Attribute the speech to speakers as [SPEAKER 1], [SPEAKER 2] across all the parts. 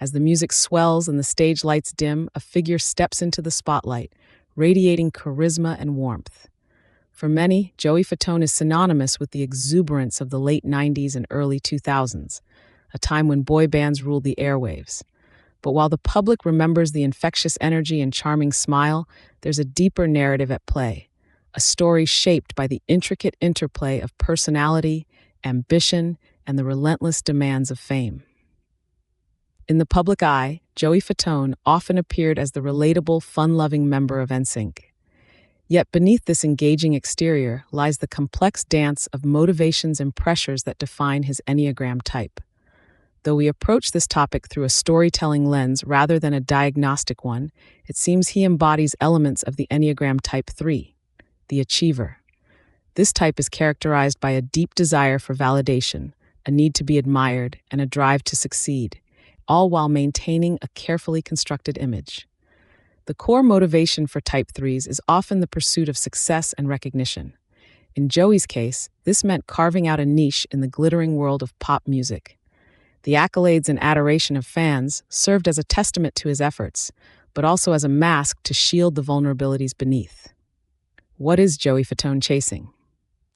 [SPEAKER 1] As the music swells and the stage lights dim, a figure steps into the spotlight, radiating charisma and warmth. For many, Joey Fatone is synonymous with the exuberance of the late 90s and early 2000s, a time when boy bands ruled the airwaves. But while the public remembers the infectious energy and charming smile, there's a deeper narrative at play, a story shaped by the intricate interplay of personality, ambition, and the relentless demands of fame. In the public eye, Joey Fatone often appeared as the relatable, fun-loving member of NSYNC. Yet beneath this engaging exterior lies the complex dance of motivations and pressures that define his Enneagram type. Though we approach this topic through a storytelling lens rather than a diagnostic one, it seems he embodies elements of the Enneagram Type 3, the achiever. This type is characterized by a deep desire for validation, a need to be admired, and a drive to succeed, all while maintaining a carefully constructed image. The core motivation for Type 3s is often the pursuit of success and recognition. In Joey's case, this meant carving out a niche in the glittering world of pop music. The accolades and adoration of fans served as a testament to his efforts, but also as a mask to shield the vulnerabilities beneath. What is Joey Fatone chasing?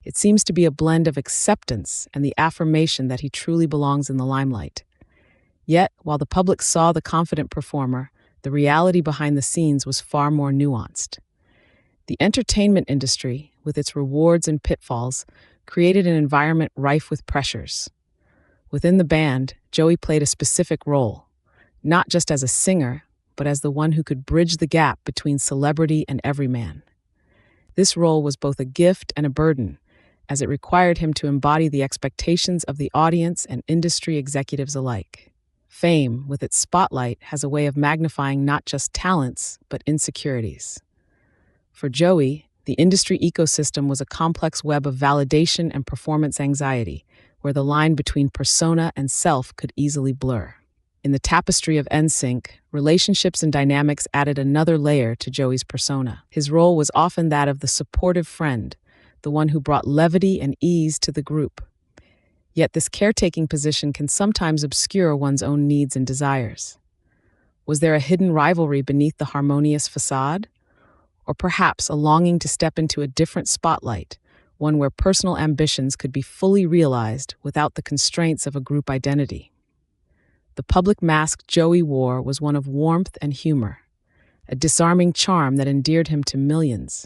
[SPEAKER 1] It seems to be a blend of acceptance and the affirmation that he truly belongs in the limelight. Yet, while the public saw the confident performer, the reality behind the scenes was far more nuanced. The entertainment industry, with its rewards and pitfalls, created an environment rife with pressures. Within the band, Joey played a specific role, not just as a singer, but as the one who could bridge the gap between celebrity and everyman. This role was both a gift and a burden, as it required him to embody the expectations of the audience and industry executives alike. Fame, with its spotlight, has a way of magnifying not just talents, but insecurities. For Joey, the industry ecosystem was a complex web of validation and performance anxiety, where the line between persona and self could easily blur. In the tapestry of NSYNC, relationships and dynamics added another layer to Joey's persona. His role was often that of the supportive friend, the one who brought levity and ease to the group. Yet this caretaking position can sometimes obscure one's own needs and desires. Was there a hidden rivalry beneath the harmonious facade? Or perhaps a longing to step into a different spotlight, one where personal ambitions could be fully realized without the constraints of a group identity? The public mask Joey wore was one of warmth and humor, a disarming charm that endeared him to millions.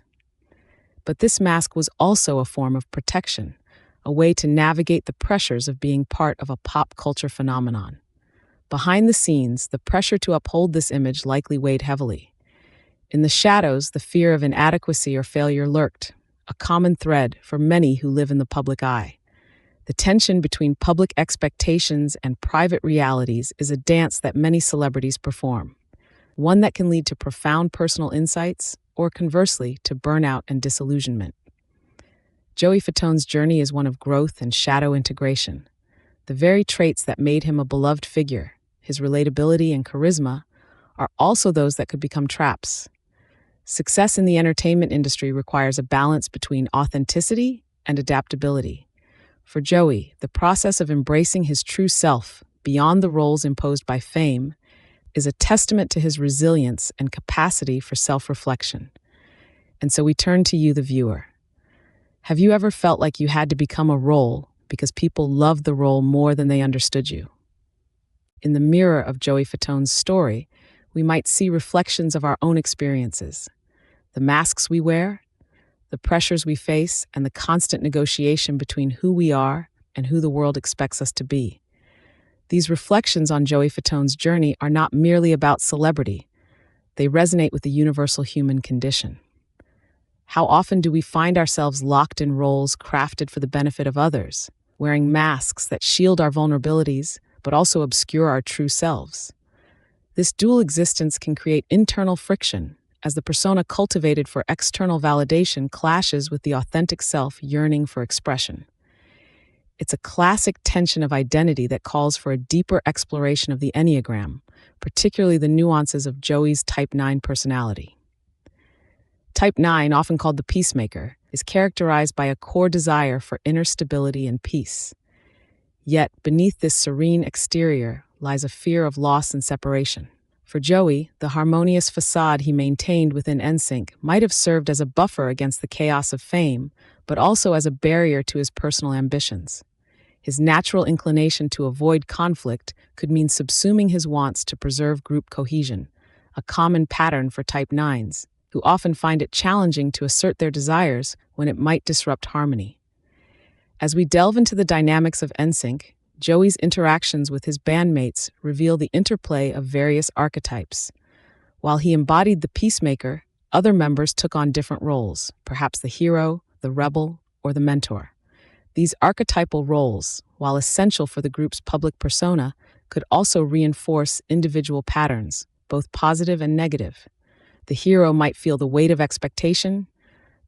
[SPEAKER 1] But this mask was also a form of protection, a way to navigate the pressures of being part of a pop culture phenomenon. Behind the scenes, the pressure to uphold this image likely weighed heavily. In the shadows, the fear of inadequacy or failure lurked, a common thread for many who live in the public eye. The tension between public expectations and private realities is a dance that many celebrities perform, one that can lead to profound personal insights or, conversely, to burnout and disillusionment. Joey Fatone's journey is one of growth and shadow integration. The very traits that made him a beloved figure, his relatability and charisma, are also those that could become traps. Success in the entertainment industry requires a balance between authenticity and adaptability. For Joey, the process of embracing his true self, beyond the roles imposed by fame, is a testament to his resilience and capacity for self-reflection. And so we turn to you, the viewer. Have you ever felt like you had to become a role because people loved the role more than they understood you? In the mirror of Joey Fatone's story, we might see reflections of our own experiences, the masks we wear, the pressures we face, and the constant negotiation between who we are and who the world expects us to be. These reflections on Joey Fatone's journey are not merely about celebrity. They resonate with the universal human condition. How often do we find ourselves locked in roles crafted for the benefit of others, wearing masks that shield our vulnerabilities but also obscure our true selves? This dual existence can create internal friction, as the persona cultivated for external validation clashes with the authentic self yearning for expression. It's a classic tension of identity that calls for a deeper exploration of the Enneagram, particularly the nuances of Joey's Type 9 personality. Type 9, often called the peacemaker, is characterized by a core desire for inner stability and peace. Yet, beneath this serene exterior lies a fear of loss and separation. For Joey, the harmonious facade he maintained within NSYNC might have served as a buffer against the chaos of fame, but also as a barrier to his personal ambitions. His natural inclination to avoid conflict could mean subsuming his wants to preserve group cohesion, a common pattern for Type 9s, who often find it challenging to assert their desires when it might disrupt harmony. As we delve into the dynamics of NSYNC, Joey's interactions with his bandmates reveal the interplay of various archetypes. While he embodied the peacemaker, other members took on different roles, perhaps the hero, the rebel, or the mentor. These archetypal roles, while essential for the group's public persona, could also reinforce individual patterns, both positive and negative. The hero might feel the weight of expectation,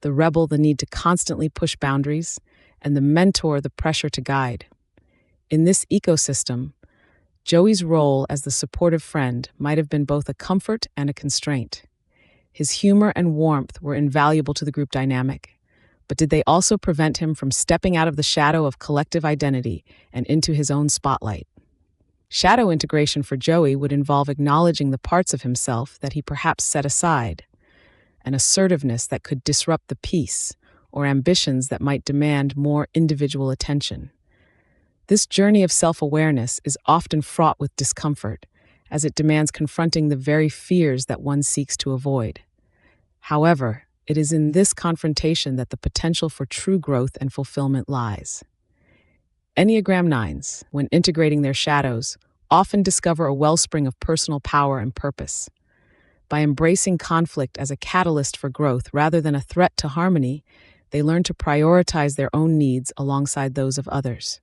[SPEAKER 1] the rebel the need to constantly push boundaries, and the mentor the pressure to guide. In this ecosystem, Joey's role as the supportive friend might have been both a comfort and a constraint. His humor and warmth were invaluable to the group dynamic, but did they also prevent him from stepping out of the shadow of collective identity and into his own spotlight? Shadow integration for Joey would involve acknowledging the parts of himself that he perhaps set aside, an assertiveness that could disrupt the peace, or ambitions that might demand more individual attention. This journey of self-awareness is often fraught with discomfort, as it demands confronting the very fears that one seeks to avoid. However, it is in this confrontation that the potential for true growth and fulfillment lies. Enneagram 9s, when integrating their shadows, often discover a wellspring of personal power and purpose. By embracing conflict as a catalyst for growth rather than a threat to harmony, they learn to prioritize their own needs alongside those of others.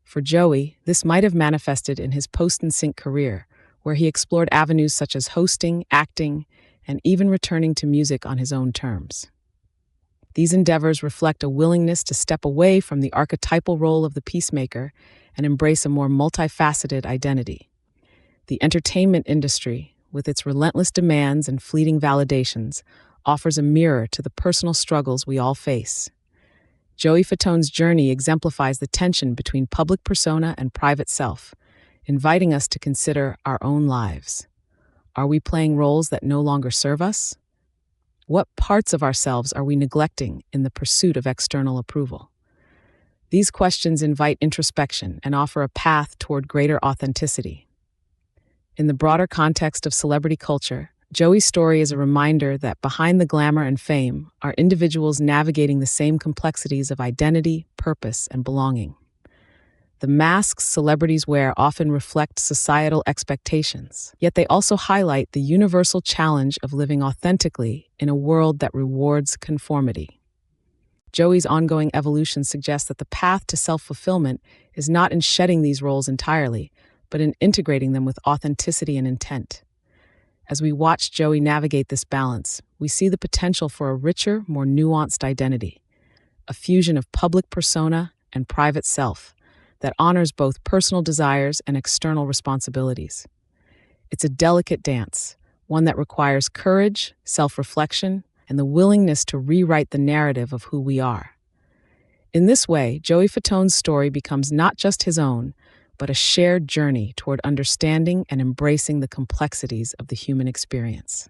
[SPEAKER 1] For Joey, this might have manifested in his post-NSYNC career, where he explored avenues such as hosting, acting, and even returning to music on his own terms. These endeavors reflect a willingness to step away from the archetypal role of the peacemaker and embrace a more multifaceted identity. The entertainment industry, with its relentless demands and fleeting validations, offers a mirror to the personal struggles we all face. Joey Fatone's journey exemplifies the tension between public persona and private self, inviting us to consider our own lives. Are we playing roles that no longer serve us? What parts of ourselves are we neglecting in the pursuit of external approval? These questions invite introspection and offer a path toward greater authenticity. In the broader context of celebrity culture, Joey's story is a reminder that behind the glamour and fame are individuals navigating the same complexities of identity, purpose, and belonging. The masks celebrities wear often reflect societal expectations, yet they also highlight the universal challenge of living authentically in a world that rewards conformity. Joey's ongoing evolution suggests that the path to self-fulfillment is not in shedding these roles entirely, but in integrating them with authenticity and intent. As we watch Joey navigate this balance, we see the potential for a richer, more nuanced identity, a fusion of public persona and private self that honors both personal desires and external responsibilities. It's a delicate dance, one that requires courage, self-reflection, and the willingness to rewrite the narrative of who we are. In this way, Joey Fatone's story becomes not just his own, but a shared journey toward understanding and embracing the complexities of the human experience.